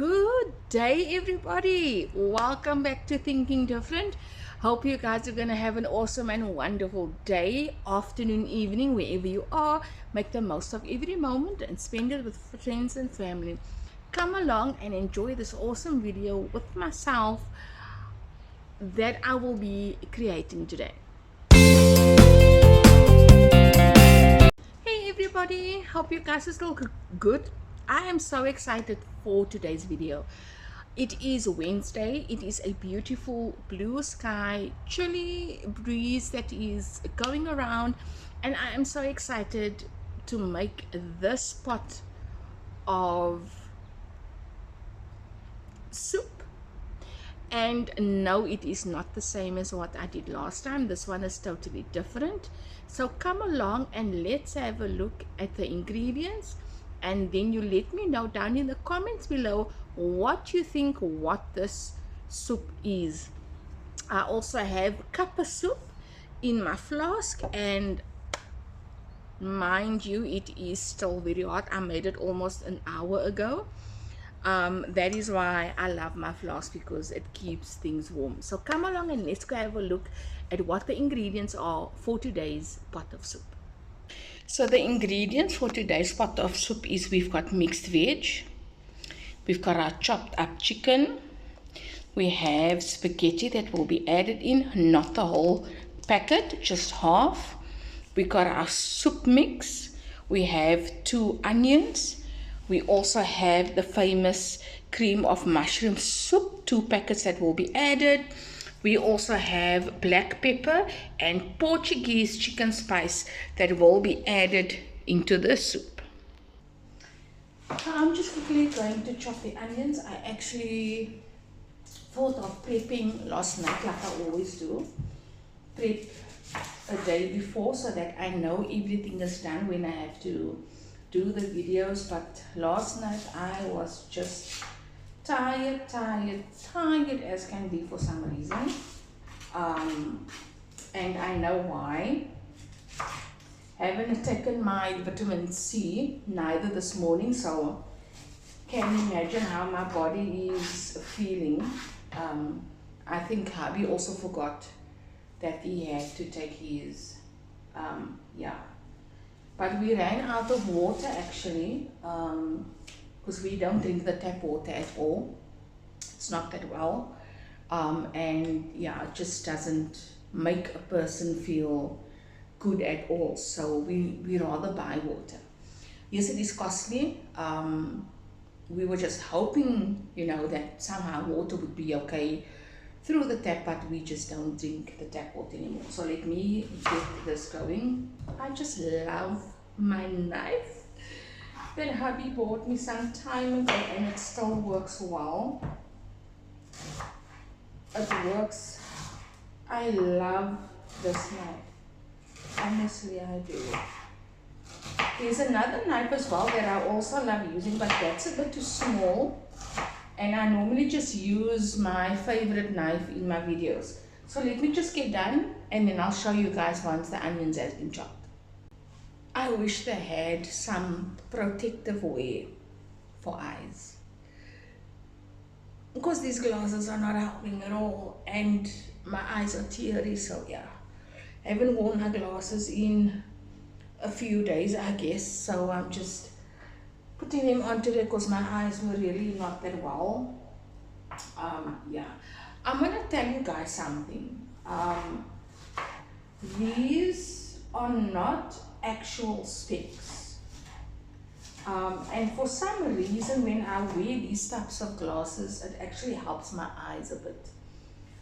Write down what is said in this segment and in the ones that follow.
Good day, everybody. Welcome back to Thinking Different. Hope you guys are going to have an awesome and wonderful day, afternoon, evening, wherever you are. Make the most of every moment and spend it with friends and family. Come along and enjoy this awesome video with myself that I will be creating today. Hey everybody, hope you guys are still good. I am so excited for today's video. It is Wednesday. It is a beautiful blue sky, chilly breeze that is going around, and I am so excited to make this pot of soup. And no, it is not the same as what I did last time. This one is totally different. So come along and let's have a look at the ingredients, and then you let me know down in the comments below what you think what this soup is. I also have kappa soup in my flask, and mind you, it is still very hot. I made it almost an hour ago. That is why I love my flask, because it keeps things warm. So come along and let's go have a look at what the ingredients are for today's pot of soup. So the ingredients for today's pot of soup is we've got mixed veg, we've got our chopped up chicken, we have spaghetti that will be added in, not the whole packet, just half. We got our soup mix, we have 2 onions. We also have the famous cream of mushroom soup, 2 packets that will be added. We also have black pepper and Portuguese chicken spice that will be added into the soup. I'm just quickly going to chop the onions. I actually thought of prepping last night like I always do. Prep a day before so that I know everything is done when I have to do the videos, but last night I was just tired as can be for some reason, and I know why. Haven't taken my vitamin C neither this morning, so can imagine how my body is feeling. I think hubby also forgot that he had to take his but we ran out of water actually, because we don't drink the tap water at all. It's not that well, and yeah, it just doesn't make a person feel good at all. So we rather buy water. Yes, it is costly. We were just hoping, that somehow water would be okay through the tap, but we just don't drink the tap water anymore. So let me get this going. I just love my knife that hubby bought me some time ago, and it still works well. It works. I love this knife. Honestly, I do. There's another knife as well that I also love using, but that's a bit too small. And I normally just use my favorite knife in my videos. So let me just get done, and then I'll show you guys once the onions have been chopped. I wish they had some protective wear for eyes, because these glasses are not helping at all, and my eyes are teary. So yeah, I haven't worn my glasses in a few days, I guess. So I'm just putting them on today because my eyes were really not that well. Yeah, I'm gonna tell you guys something. These are not actual specs, and for some reason when I wear these types of glasses, it actually helps my eyes a bit.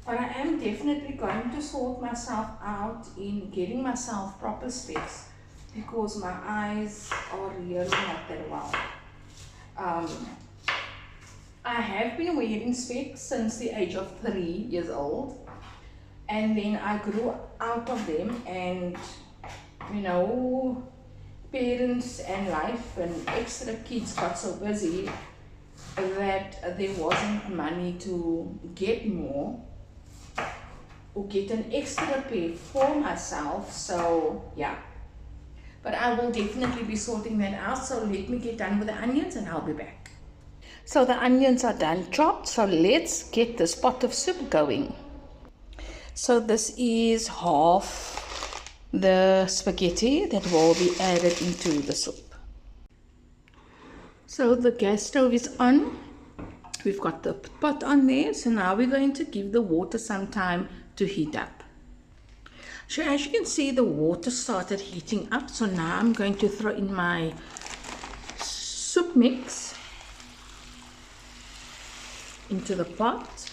But I am definitely going to sort myself out in getting myself proper specs, because my eyes are really not that well. I have been wearing specs since the age of 3 years old, and then I grew out of them, and parents and life and extra kids got so busy that there wasn't money to get more or get an extra pair for myself. So yeah, but I will definitely be sorting that out. So let me get done with the onions and I'll be back. So the onions are done chopped, so let's get this pot of soup going. So this is half the spaghetti that will be added into the soup. So the gas stove is on. We've got the pot on there. So now we're going to give the water some time to heat up. So as you can see, the water started heating up. So now I'm going to throw in my soup mix into the pot.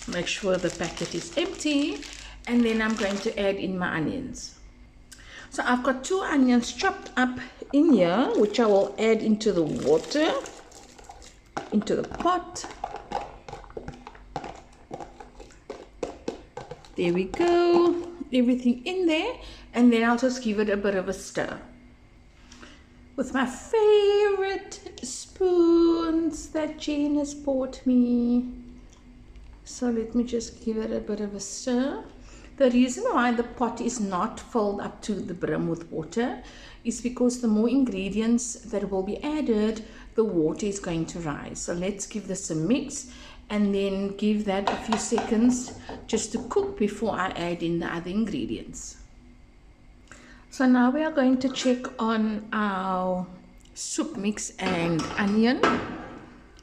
Make sure the packet is empty, and then I'm going to add in my onions. So I've got 2 onions chopped up in here, which I will add into the water, into the pot. There we go, everything in there, and then I'll just give it a bit of a stir with my favorite spoons that Jane has bought me. So let me just give it a bit of a stir. The reason why the pot is not filled up to the brim with water is because the more ingredients that will be added, the water is going to rise. So let's give this a mix and then give that a few seconds just to cook before I add in the other ingredients. So now we are going to check on our soup mix and onion.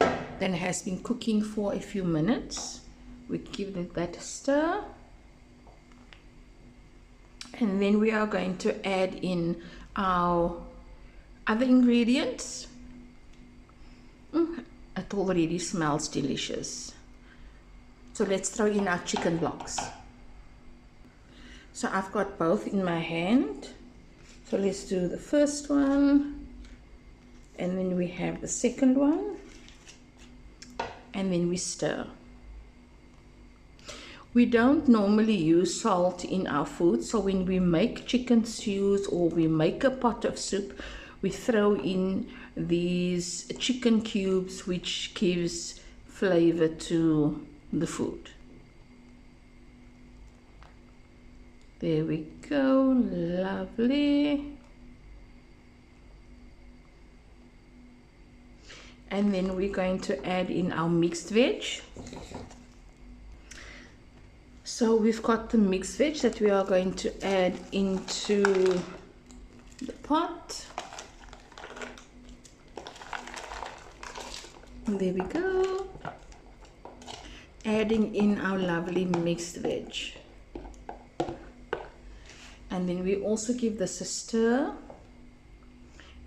Then it has been cooking for a few minutes. We give it that a stir, and then we are going to add in our other ingredients. It already smells delicious. So let's throw in our chicken blocks. So I've got both in my hand. So let's do the first one, and then we have the second one, and then we stir. We don't normally use salt in our food, so when we make chicken stews or we make a pot of soup, we throw in these chicken cubes, which gives flavor to the food. There we go, lovely. And then we're going to add in our mixed veg. So we've got the mixed veg that we are going to add into the pot. And there we go. Adding in our lovely mixed veg. And then we also give this a stir.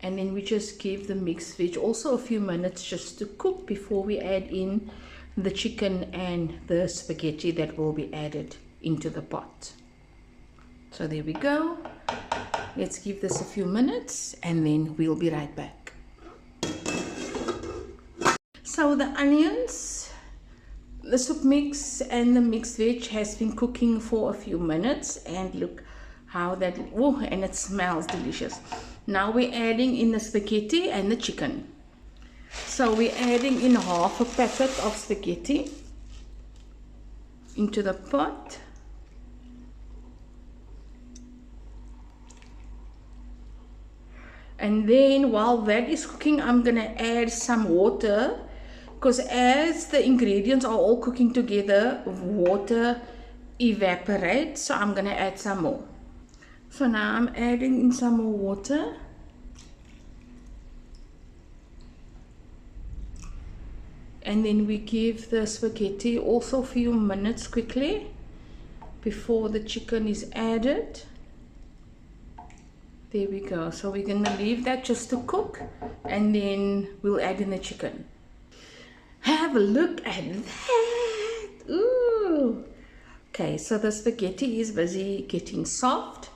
And then we just give the mixed veg also a few minutes just to cook before we add in the chicken and the spaghetti that will be added into the pot. So there we go. Let's give this a few minutes and then we'll be right back. So the onions, the soup mix and the mixed veg has been cooking for a few minutes, and look how that, oh, and it smells delicious. Now we're adding in the spaghetti and the chicken. So we're adding in half a packet of spaghetti into the pot. And then while that is cooking, I'm going to add some water, because as the ingredients are all cooking together, water evaporates. So I'm going to add some more. So now I'm adding in some more water. And then we give the spaghetti also a few minutes quickly before the chicken is added. There we go. So we're going to leave that just to cook, and then we'll add in the chicken. Have a look at that. Ooh. Okay, so the spaghetti is busy getting soft.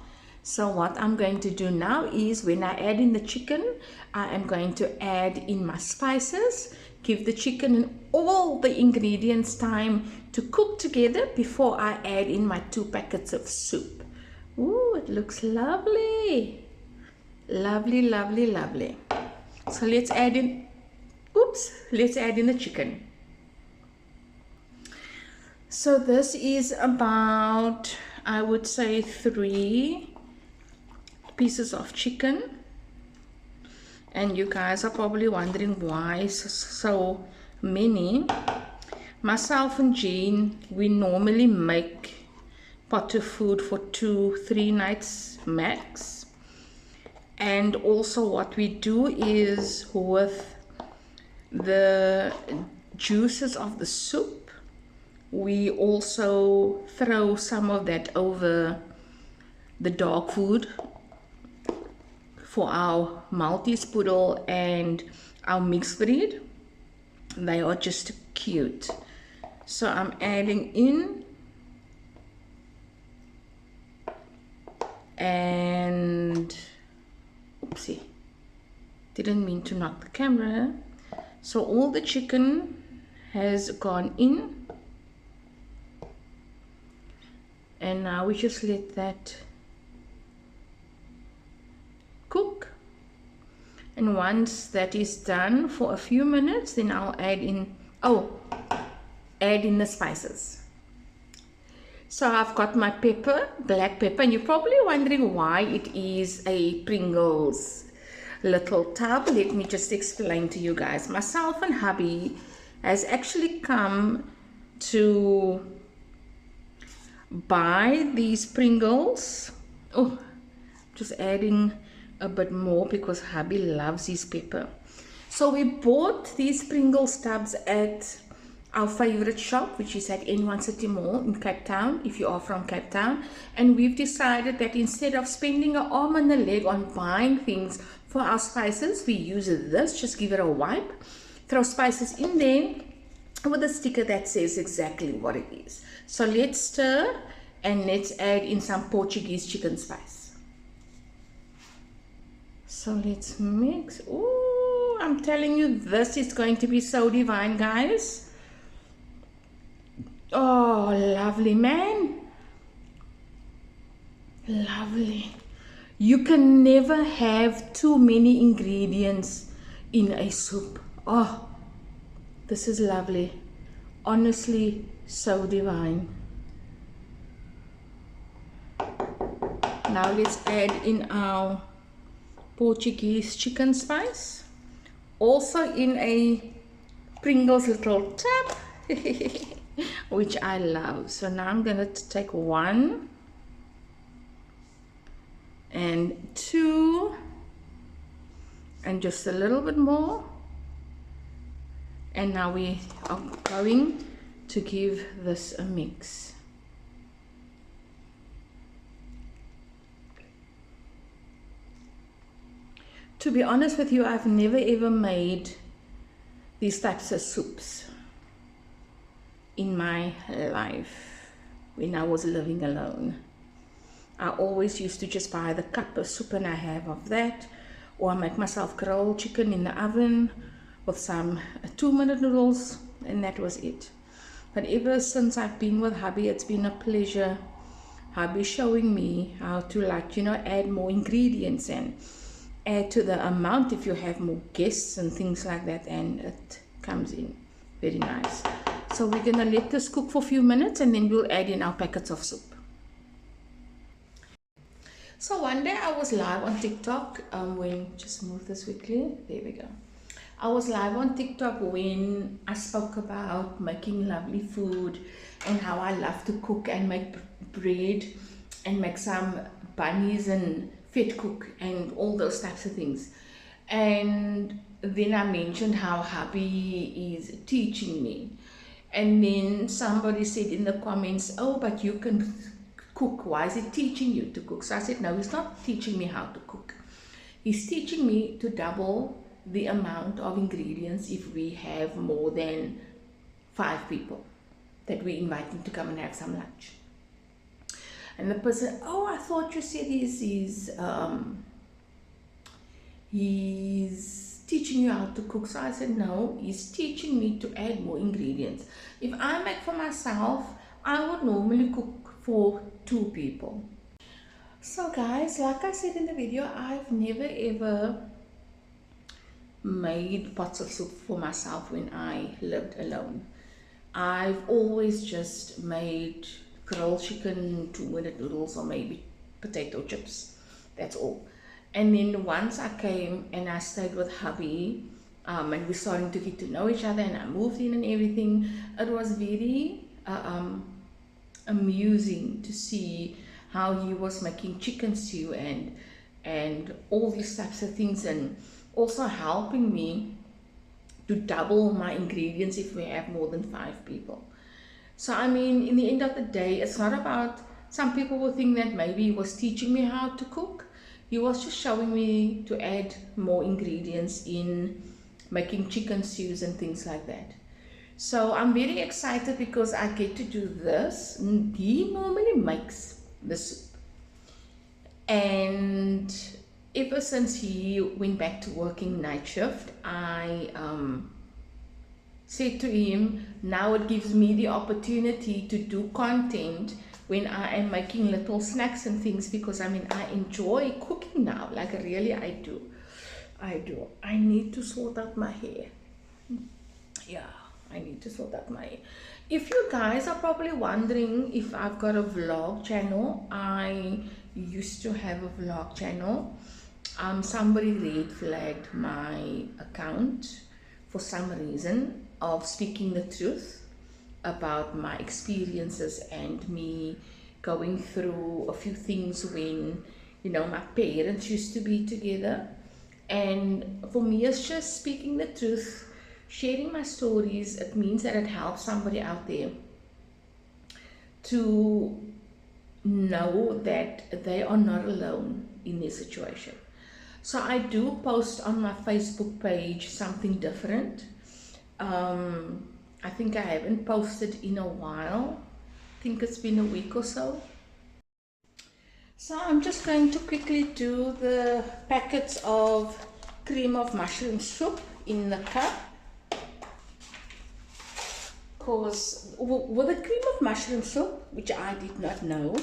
So what I'm going to do now is, when I add in the chicken, I am going to add in my spices, give the chicken and all the ingredients time to cook together before I add in my 2 packets of soup. Ooh, it looks lovely. Lovely, lovely, lovely. So let's add in, let's add in the chicken. So this is about, I would say, 3 pieces of chicken, And you guys are probably wondering why so many. Myself and Jean, we normally make pot of food for 2-3 nights max. And also what we do is, with the juices of the soup, we also throw some of that over the dog food for our Maltese poodle and our mixed breed. They are just cute. So I'm adding in, and oopsie, didn't mean to knock the camera. So all the chicken has gone in, and now we just let that cook. And once that is done for a few minutes, then I'll add in the spices. So I've got my pepper, black pepper, and you're probably wondering why it is a Pringles little tub. Let me just explain to you guys. Myself and hubby has actually come to buy these Pringles. Oh, just adding a bit more because hubby loves his pepper. So we bought these Pringles tubs at our favorite shop, which is at N1 City Mall in Cape Town, if you are from Cape Town. And we've decided that instead of spending an arm and a leg on buying things for our spices, we use this. Just give it a wipe, throw spices in there with a sticker that says exactly what it is. So let's stir, and let's add in some Portuguese chicken spice. So let's mix. Ooh, I'm telling you, this is going to be so divine, guys. Oh, lovely, man. Lovely. You can never have too many ingredients in a soup. Oh, this is lovely. Honestly, so divine. Now let's add in our Portuguese chicken spice. Also in a Pringles little tub. Which I love. So now I'm going to take 1 and 2 and just a little bit more, and now we are going to give this a mix. To be honest with you, I've never ever made these types of soups in my life when I was living alone. I always used to just buy the cup of soup and I have of that, or I make myself grilled chicken in the oven with some 2-minute noodles, and that was it. But ever since I've been with hubby, it's been a pleasure. Hubby showing me how to, like, you know, add more ingredients and add to the amount if you have more guests and things like that, and it comes in very nice. So we're gonna let this cook for a few minutes, and then we'll add in our packets of soup. So one day I was live on TikTok just move this quickly, there we go. I was live on TikTok when I spoke about making lovely food and how I love to cook and make bread and make some bunnies and vet cook and all those types of things. And then I mentioned how hubby is teaching me. And then somebody said in the comments, oh, but you can cook. Why is he teaching you to cook? So I said, no, he's not teaching me how to cook. He's teaching me to double the amount of ingredients if we have more than 5 people that we invite him to come and have some lunch. And the person, oh, I thought you said he's teaching you how to cook. So I said, no, he's teaching me to add more ingredients. If I make for myself, I would normally cook for 2 people. So guys, like I said in the video, I've never ever made pots of soup for myself when I lived alone. I've always just made grilled chicken, 2-minute noodles, or maybe potato chips. That's all. And then once I came and I stayed with hubby, and we're starting to get to know each other, and I moved in and everything, it was very amusing to see how he was making chicken stew and all these types of things, and also helping me to double my ingredients if we have more than 5 people. So I mean, in the end of the day, it's not about, some people will think that maybe he was teaching me how to cook. He was just showing me to add more ingredients in making chicken stews and things like that. So I'm very excited because I get to do this. He normally makes the soup. And ever since he went back to working night shift, I said to him, now it gives me the opportunity to do content when I am making little snacks and things, because I mean, I enjoy cooking now, like really I do. I need to sort out my hair. Yeah, I need to sort out my hair. If you guys are probably wondering if I've got a vlog channel, I used to have a vlog channel. Somebody red flagged my account for some reason of speaking the truth about my experiences and me going through a few things when, you know, my parents used to be together. And for me, it's just speaking the truth, sharing my stories. It means that it helps somebody out there to know that they are not alone in their situation. So I do post on my Facebook page something different. I think I haven't posted in a while. I think it's been a week or so. So I'm just going to quickly do the packets of cream of mushroom soup in the cup. Because with the cream of mushroom soup, which I did not know,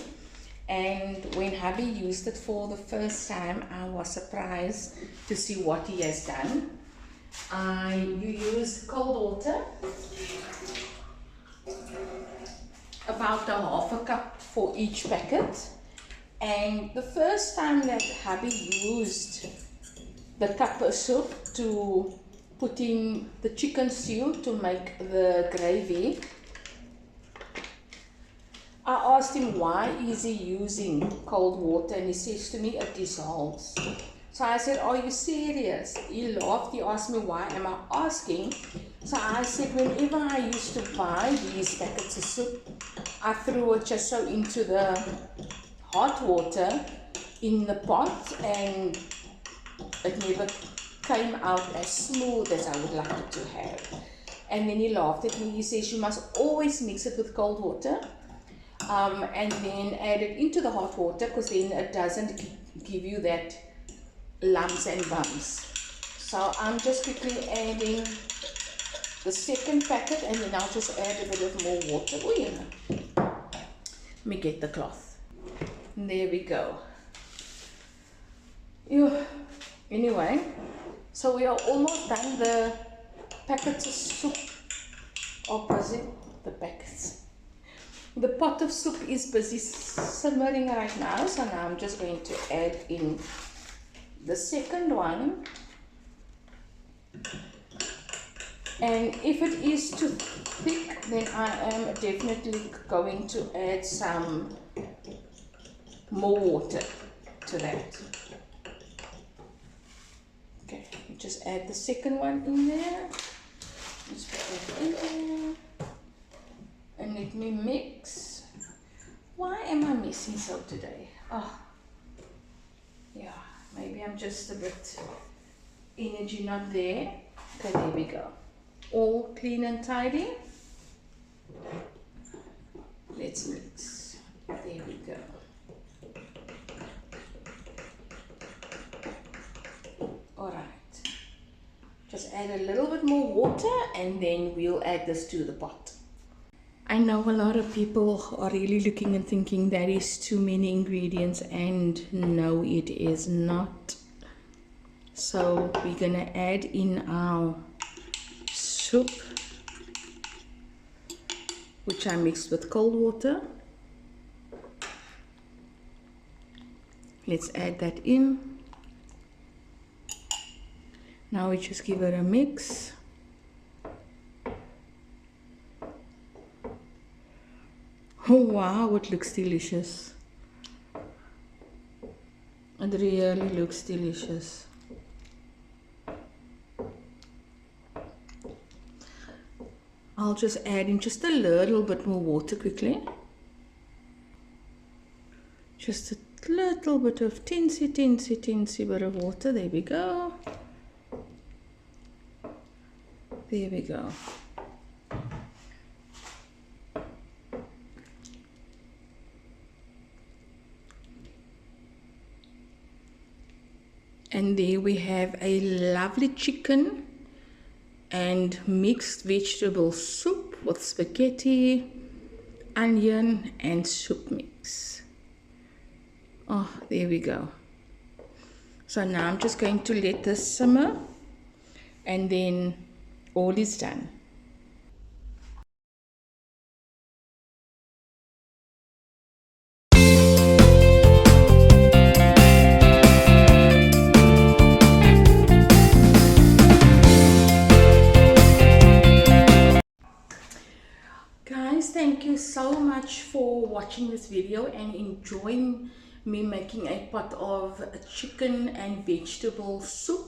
and when hubby used it for the first time, I was surprised to see what he has done. You use cold water, about a half a cup for each packet. And the first time that hubby used the cup of soup to put in the chicken stew to make the gravy, I asked him why is he using cold water, and he says to me it dissolves. So I said, are you serious? He laughed. He asked me why am I asking. So I said, whenever I used to buy these packets of soup, I threw it just so into the hot water in the pot, and it never came out as smooth as I would like it to have. And then he laughed at me. He says, you must always mix it with cold water, and then add it into the hot water, because then it doesn't give you that lumps and bumps. So I'm just quickly adding the second packet, and then I'll just add a bit of more water. Oh, yeah. Let me get the cloth. There we go. Anyway, so we are almost done. The packets of soup are busy. The packets. The pot of soup is busy simmering right now, so now I'm just going to add in the second one. And if it is too thick, then I am definitely going to add some more water to that. Okay, just add the second one in there. Just put that in there. And let me mix. Why am I messing so today? Oh, yeah, maybe I'm just a bit energy not there. Okay, there we go. All clean and tidy. Let's mix. There we go. All right. Just add a little bit more water, and then we'll add this to the pot. I know a lot of people are really looking and thinking that is too many ingredients, and no, it is not. So we're gonna add in our soup, which I mixed with cold water. Let's add that in. Now we just give it a mix. Oh wow, it looks delicious. It really looks delicious. I'll just add in just a little bit more water quickly. Just a little bit of teensy bit of water. There we go. There we go. And there we have a lovely chicken and mixed vegetable soup with spaghetti, onion and soup mix. Oh, there we go. So now I'm just going to let this simmer and then all is done. Guys, thank you so much for watching this video and enjoying me making a pot of chicken and vegetable soup.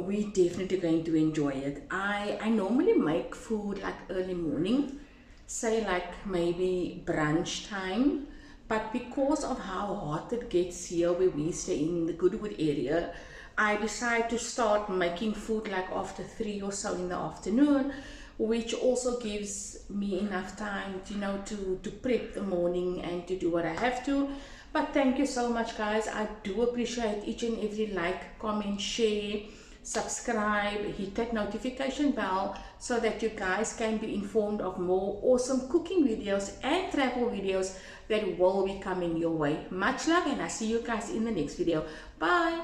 We definitely going to enjoy it. I normally make food like early morning, say like maybe brunch time, but because of how hot it gets here where we stay in the Goodwood area, I decided to start making food like after 3 or so in the afternoon, which also gives me enough time, you know, to prep the morning and to do what I have to. But thank you so much, guys. I do appreciate each and every like, comment, share, subscribe, hit that notification bell so that you guys can be informed of more awesome cooking videos and travel videos that will be coming your way. Much love, and I see you guys in the next video. Bye.